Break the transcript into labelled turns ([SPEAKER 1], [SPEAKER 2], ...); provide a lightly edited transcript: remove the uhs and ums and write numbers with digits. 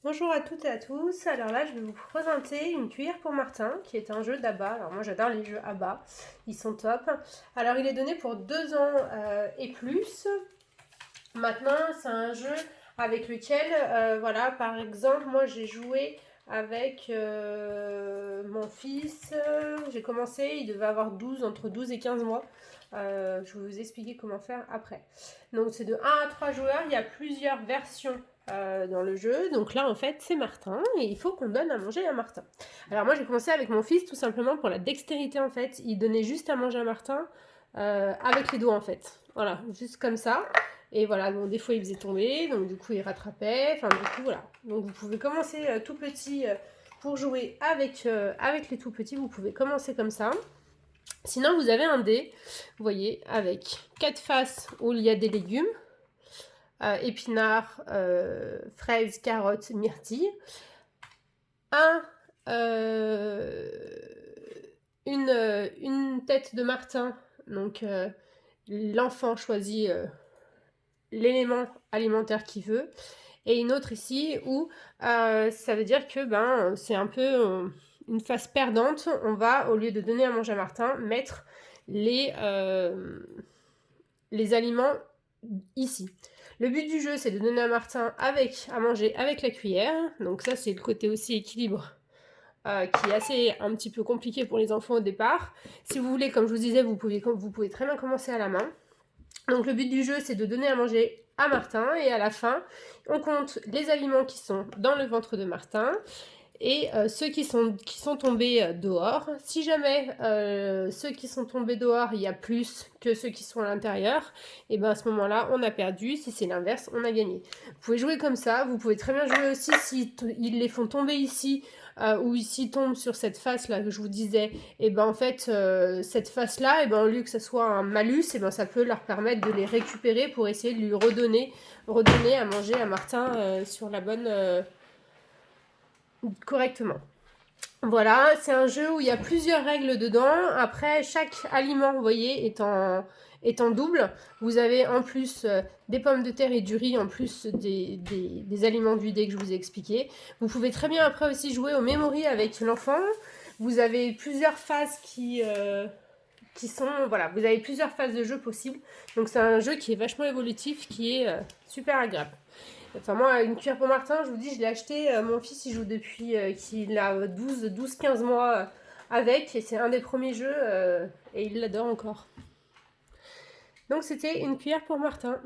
[SPEAKER 1] Bonjour à toutes et à tous. Alors là, je vais vous présenter une cuillère pour Martin, qui est un jeu d'ABBA. Alors moi, j'adore les jeux ABBA, ils sont top. Alors il est donné pour 2 ans et plus. Maintenant, c'est un jeu avec lequel, voilà, par exemple, moi j'ai joué avec mon fils. J'ai commencé, il devait avoir entre 12 et 15 mois. Je vais vous expliquer comment faire après. Donc c'est de 1 à 3 joueurs, il y a plusieurs versions dans le jeu. Donc là, en fait, c'est Martin et il faut qu'on donne à manger à Martin. Alors moi, j'ai commencé avec mon fils tout simplement pour la dextérité, en fait. Il donnait juste à manger à Martin avec les doigts, en fait. Voilà, juste comme ça. Et voilà, donc des fois il faisait tomber, donc du coup il rattrapait, enfin du coup voilà. Donc vous pouvez commencer tout petit pour jouer avec les tout petits, vous pouvez commencer comme ça. Sinon vous avez un dé, vous voyez, avec 4 faces où il y a des légumes, épinards, fraises, carottes, myrtilles. Un, une tête de martin, donc l'enfant choisit l'élément alimentaire qu'il veut. Et une autre ici où ça veut dire que c'est un peu une phase perdante. On va, au lieu de donner à manger à Martin, mettre les aliments ici. Le but du jeu, c'est de donner à Martin à manger avec la cuillère. Donc ça, c'est le côté aussi équilibre qui est assez un petit peu compliqué pour les enfants au départ. Si vous voulez, comme je vous disais, vous pouvez très bien commencer à la main. Donc le but du jeu, c'est de donner à manger à Martin et à la fin, on compte les aliments qui sont dans le ventre de Martin et ceux qui sont tombés dehors. Si jamais ceux qui sont tombés dehors, il y a plus que ceux qui sont à l'intérieur, et bien à ce moment-là, on a perdu. Si c'est l'inverse, on a gagné. Vous pouvez jouer comme ça. Vous pouvez très bien jouer aussi si ils les font tomber ici ou ici tombent sur cette face là que je vous disais. Et ben en fait, cette face là, et ben au lieu que ça soit un malus, et ben ça peut leur permettre de les récupérer pour essayer de lui redonner à manger à Martin sur la bonne correctement. Voilà, c'est un jeu où il y a plusieurs règles dedans. Après, chaque aliment, vous voyez, est en double. Vous avez en plus des pommes de terre et du riz, en plus des aliments du dé que je vous ai expliqué. Vous pouvez très bien après aussi jouer au memory avec l'enfant. Vous avez plusieurs phases qui sont... Voilà, vous avez plusieurs phases de jeu possibles. Donc c'est un jeu qui est vachement évolutif, qui est super agréable. Enfin, moi, une cuillère pour Martin, je vous dis, je l'ai acheté. Mon fils, il joue depuis qu'il a 12-15 mois avec. Et c'est un des premiers jeux et il l'adore encore. Donc, c'était une cuillère pour Martin.